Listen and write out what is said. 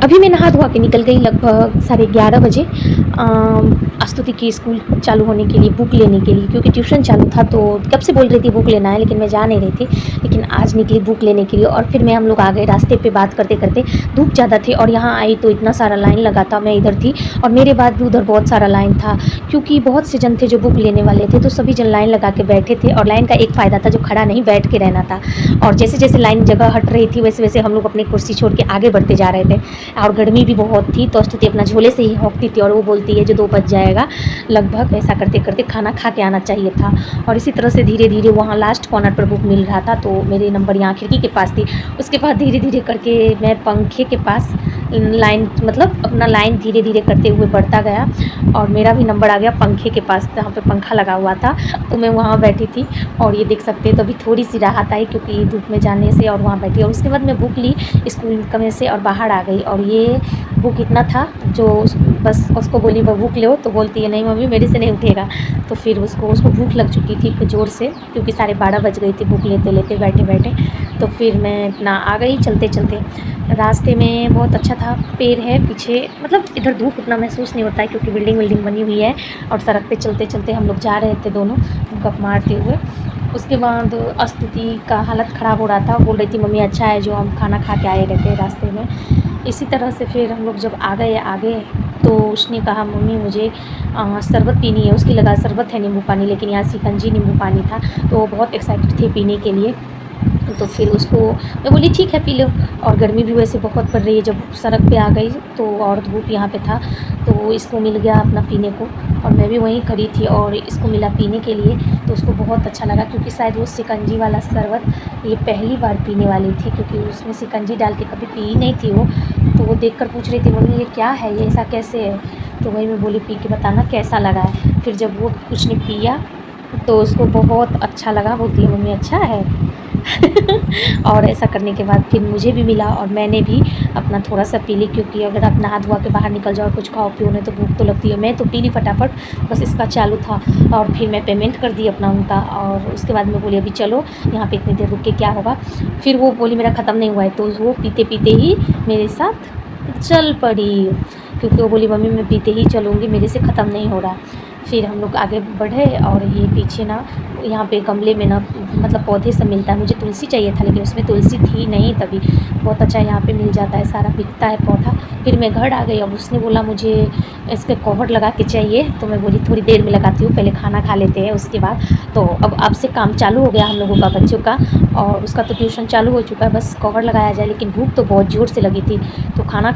अभी मैं नहा धोआ के निकल गई लगभग 11:30 बजे स्तुति की स्कूल चालू होने के लिए बुक लेने के लिए, क्योंकि ट्यूशन चालू था तो कब से बोल रही थी बुक लेना है, लेकिन मैं जा नहीं रही थी। लेकिन आज निकली बुक लेने के लिए और फिर हम लोग आ गए। रास्ते पे बात करते करते धूप ज़्यादा थी और यहाँ आई तो इतना सारा लाइन लगा था। मैं इधर थी और मेरे बाद भी उधर बहुत सारा लाइन था, क्योंकि बहुत से जन थे जो बुक लेने वाले थे, तो सभी जन लाइन लगा के बैठे थे। और लाइन का एक फ़ायदा था, जो खड़ा नहीं बैठ के रहना था। और जैसे जैसे लाइन जगह हट रही थी वैसे वैसे हम लोग अपनी कुर्सी छोड़ के आगे बढ़ते जा रहे थे। और गर्मी भी बहुत थी तो स्तुति अपना झोले से ही हौंकती थी और वो बोलती है जो 2 बज जाएगा लगभग। ऐसा करते करते खाना खा के आना चाहिए था। और इसी तरह से धीरे धीरे वहाँ लास्ट कॉर्नर पर बुक मिल रहा था, तो मेरे नंबर यहाँ खिड़की के पास थी। उसके बाद धीरे धीरे करके मैं पंखे के पास लाइन मतलब अपना लाइन धीरे धीरे करते हुए बढ़ता गया और मेरा भी नंबर आ गया पंखे के पास, जहाँ पे पंखा लगा हुआ था। तो मैं वहाँ बैठी थी और ये देख सकते हैं, तो अभी थोड़ी सी राहत आई क्योंकि धूप में जाने से। और वहाँ बैठी और उसके बाद मैं बुक ली स्कूल कमरे से और बाहर आ गई। और ये बुक इतना था जो बस उसको बोली वो बुक लो, तो बोलती है नहीं मम्मी मेरे से नहीं उठेगा। तो फिर उसको भूख लग चुकी थी ज़ोर से, क्योंकि 12:30 बज गई थी बुक लेते लेते बैठे बैठे। तो फिर मैं अपना आ गई चलते चलते। रास्ते में बहुत अच्छा था, पेड़ है पीछे, मतलब इधर धूप उतना महसूस नहीं होता है क्योंकि बिल्डिंग बनी हुई है। और सड़क पे चलते चलते हम लोग जा रहे थे दोनों गप मारते हुए। उसके बाद स्तुति का हालत ख़राब हो रहा था, बोल रही थी मम्मी अच्छा है जो हम खाना खा के आए रहते रास्ते में। इसी तरह से फिर हम लोग जब आ गए आगे तो उसने कहा मम्मी मुझे शरबत पीनी है। उसकी लगा शरबत है नींबू पानी, लेकिन यहाँ शिकंजी नींबू पानी था, तो वो बहुत एक्साइटेड थे पीने के लिए। तो फिर उसको मैं बोली ठीक है पी लो। और गर्मी भी वैसे बहुत पड़ रही है। जब सड़क पे आ गई तो और धूप यहाँ पे था, तो इसको मिल गया अपना पीने को और मैं भी वहीं खड़ी थी और इसको मिला पीने के लिए। तो उसको बहुत अच्छा लगा, क्योंकि शायद वो शिकंजी वाला शरबत ये पहली बार पीने वाली थी, क्योंकि उसमें शिकंजी डाल के कभी पी नहीं थी वो। तो वो देखकर पूछ रही थी मम्मी ये क्या है, ये ऐसा कैसे है। तो वही मैं बोली पी के बताना कैसा लगा है। फिर जब वो उसने पिया तो उसको बहुत अच्छा लगा, बोलती है मम्मी अच्छा है। और ऐसा करने के बाद फिर मुझे भी मिला और मैंने भी अपना थोड़ा सा पी ली, क्योंकि अगर आप नहा धोआ के बाहर निकल जाओ कुछ खाओ पियो नहीं तो भूख तो लगती है। मैं तो पी ली फटाफट, बस इसका चालू था। और फिर मैं पेमेंट कर दी अपना उनका। और उसके बाद मैं बोली अभी चलो यहाँ पे इतनी देर रुक के क्या होगा। फिर वो बोली मेरा ख़त्म नहीं हुआ है, तो वो पीते पीते ही मेरे साथ चल पड़ी, क्योंकि वो बोली मम्मी मैं पीते ही चलूँगी, मेरे से ख़त्म नहीं हो रहा। फिर हम लोग आगे बढ़े और ये पीछे ना यहाँ पे गमले में ना मतलब पौधे सब मिलता है। मुझे तुलसी चाहिए था लेकिन उसमें तुलसी थी नहीं, तभी बहुत अच्छा यहाँ पे मिल जाता है, सारा बिकता है पौधा। फिर मैं घर आ गई। अब उसने बोला मुझे इसके कवर लगा के चाहिए, तो मैं बोली थोड़ी देर में लगाती हूँ, पहले खाना खा लेते हैं उसके बाद। तो अब से काम चालू हो गया हम लोगों का बच्चों का, और उसका तो ट्यूशन चालू हो चुका है, बस कवर लगाया जाए। लेकिन भूख तो बहुत ज़ोर से लगी थी, तो खाना